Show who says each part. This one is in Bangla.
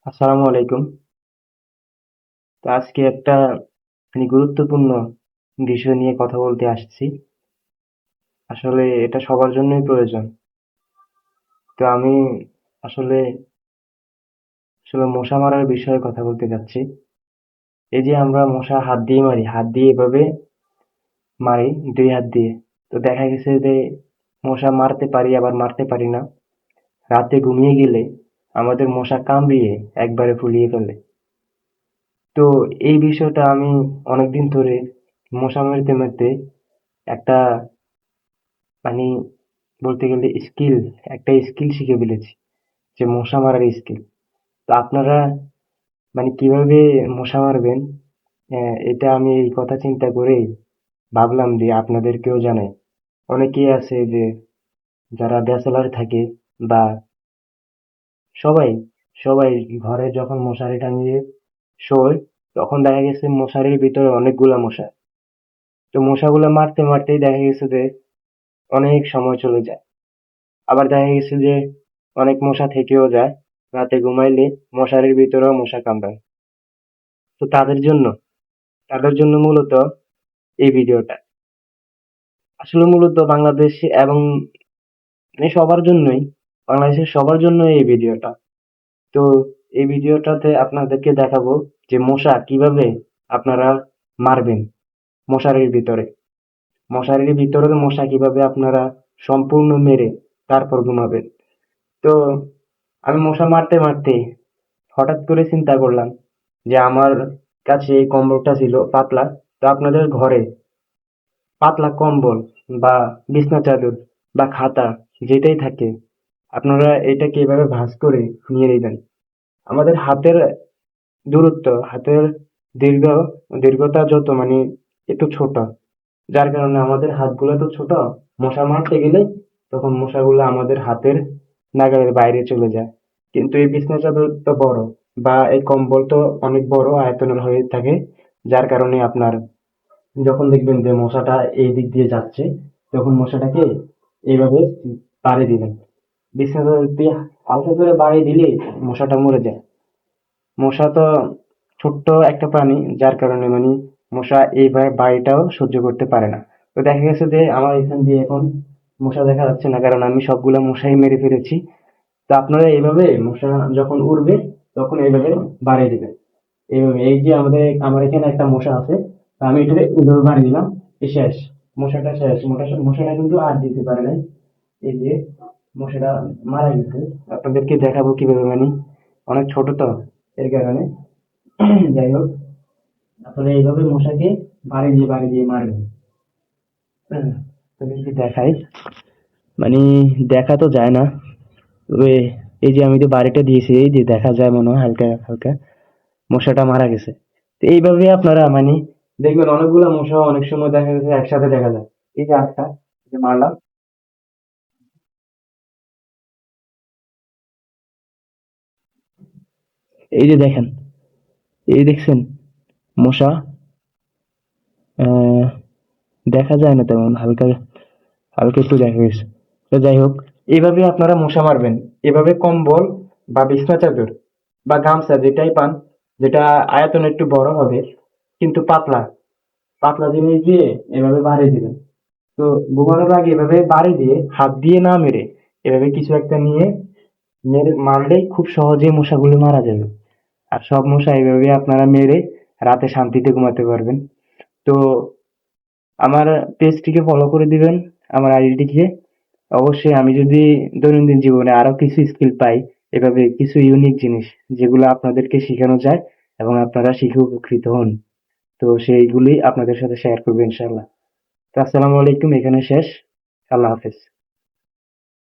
Speaker 1: আসসালামু আলাইকুম। তো আজকে একটা গুরুত্বপূর্ণ বিষয় নিয়ে কথা বলতে আসছি। আসলে এটা সবার জন্যই প্রয়োজন। তো আমি আসলে আসলে মশা মারার বিষয়ে কথা বলতে যাচ্ছি। এই যে আমরা মশা হাত দিয়ে মারি, হাত দিয়ে এভাবে মারি, দুই হাত দিয়ে। তো দেখা গেছে যে মশা মারতে পারি আবার মারতে পারি না। রাতে ঘুমিয়ে গেলে আমাদের মশা কামড়িয়ে একবারে ফুলিয়ে ফেলে। তো এই বিষয়টা আমি অনেকদিন ধরে মশা মারতে মারতে একটা মানে বলতে গেলে একটা স্কিল শিখে ফেলেছি, যে মশা মারার স্কিল। তো আপনারা কিভাবে মশা মারবেন, এটা আমি এই কথা চিন্তা করেই ভাবলাম যে আপনাদেরকেও জানাই। অনেকেই আছে যে যারা ব্যাচেলার থাকে, বা সবাই সবাই ঘরে যখন মশারি টাঙিয়ে শোয়, তখন দেখা গেছে মশারির ভিতরে অনেকগুলা মশা। তো মশাগুলো মারতে মারতেই দেখা গেছে যে অনেক সময় চলে যায়। আবার দেখা গেছে যে অনেক মশা থেকেও যায়, রাতে ঘুমাইলে মশারির ভিতরেও মশা কামড়ায়। তো তাদের জন্য মূলত এই ভিডিওটা। আসলে মূলত বাংলাদেশ এবং সবার জন্যই, বাংলাদেশের সবার জন্য এই ভিডিওটা। তো এই ভিডিওটাতে আপনাদেরকে দেখাবো যে মশা কিভাবে আপনারা মারবেন। মশারির ভিতরে মশারির ভিতরের মশা কিভাবে আপনারা সম্পূর্ণ মেরে তারপর ঘুমাবেন। তো আমি মশা মারতে মারতে হঠাৎ করে চিন্তা করলাম যে আমার কাছে এই কম্বলটা ছিল পাতলা। তো আপনাদের ঘরে পাতলা কম্বল বা বিছনা চাদর বা খাতা যেটাই থাকে, আপনারা এটাকে এভাবে ভাঁজ করে নিয়ে নেবেন। আমাদের হাতের দীর্ঘ দীর্ঘতা যত একটু ছোট, যার কারণে আমাদের হাতগুলো তো ছোট। মশা মারতে গেলে তখন মশাগুলো আমাদের হাতের নাগালের বাইরে চলে যায়। কিন্তু এই বিছনা চাদর তো বড়, বা এই কম্বল তো অনেক বড় আয়তনের হয়ে থাকে, যার কারণে আপনার যখন দেখবেন যে মশাটা এই দিক দিয়ে যাচ্ছে, তখন মশাটাকে এইভাবে বাড়ি দিবেন। বিছনা চাদর দিয়ে হালকা করে বাড়ি দিলে মশাটা মরে যায়। মশা তো ছোট্ট একটা প্রাণী, যার কারণে মশা এইবার বাড়িটাও সহ্য করতে পারে না। তো দেখা গেছে যে আমার এখান দিয়ে এখন মশা দেখা যাচ্ছে না, কারণ আমি সবগুলা মশাই মেরে ফেলেছি। তো আপনারা এইভাবে মশা যখন উড়বে তখন এইভাবে বাড়িয়ে দিবেন। এইভাবে, এই যে আমার এখানে একটা মশা আছে, তো আমি এটা এইভাবে বাড়িয়ে দিলাম। শেষ, মশাটা শেষ। মশাটা কিন্তু আর দিতে পারে নাই। এই যে মশাটা মারা গেছে। আপনাদেরকে দেখাবো কিভাবে, অনেক ছোট তো, এর কারণে। যাই হোক, আসলে এইভাবে মশাকে বাড়ি দিয়ে মারবেন। হুম, তোকে যদি দেখাই, মানে দেখা তো যায় না, তবে এই যে আমি যে বাড়িটা দিয়েছি, এই যে দেখা যায় মনে হয় হালকা হালকা মশাটা মারা গেছে। তো এইভাবে আপনারা দেখবেন অনেকগুলা মশা অনেক সময় দেখা গেছে একসাথে দেখা যায়। এই যে একটা, এই যে মারলাম, এই যে দেখেন, এই দেখছেন মশা, আহ দেখা যায় না তেমন, হালকা হালকা একটু দেখা গেছে। তো যাই হোক, এইভাবে আপনারা মশা মারবেন। এভাবে কম্বল বা বিছনা চাদর বা গামছা যেটাই পান, যেটা আয়তন একটু বড় হবে কিন্তু পাতলা, পাতলা জিনিস দিয়ে এভাবে বাড়ি দিবেন। তো ঘুমানোর আগে এভাবে বাড়ি দিয়ে হাত দিয়ে না মেরে এভাবে কিছু একটা নিয়ে মেরে মারলেই খুব সহজেই মশাগুলো মারা যাবে। আর সব মশা এইভাবে আপনারা মেরে রাতে শান্তিতে ঘুমাতে পারবেন। তো আমার পেজটিকে ফলো করে দিবেন, আমার আইডিটিকে। অবশ্যই আমি যদি দৈনন্দিন জীবনে আরো কিছু স্কিল পাই, এভাবে কিছু ইউনিক জিনিস যেগুলো আপনাদেরকে শেখানো যায় এবং আপনারা শিখে উপকৃত হন, তো সেইগুলি আপনাদের সাথে শেয়ার করবো ইনশাল্লাহ। তো আসসালামু আলাইকুম, এখানে শেষ। আল্লাহ হাফেজ।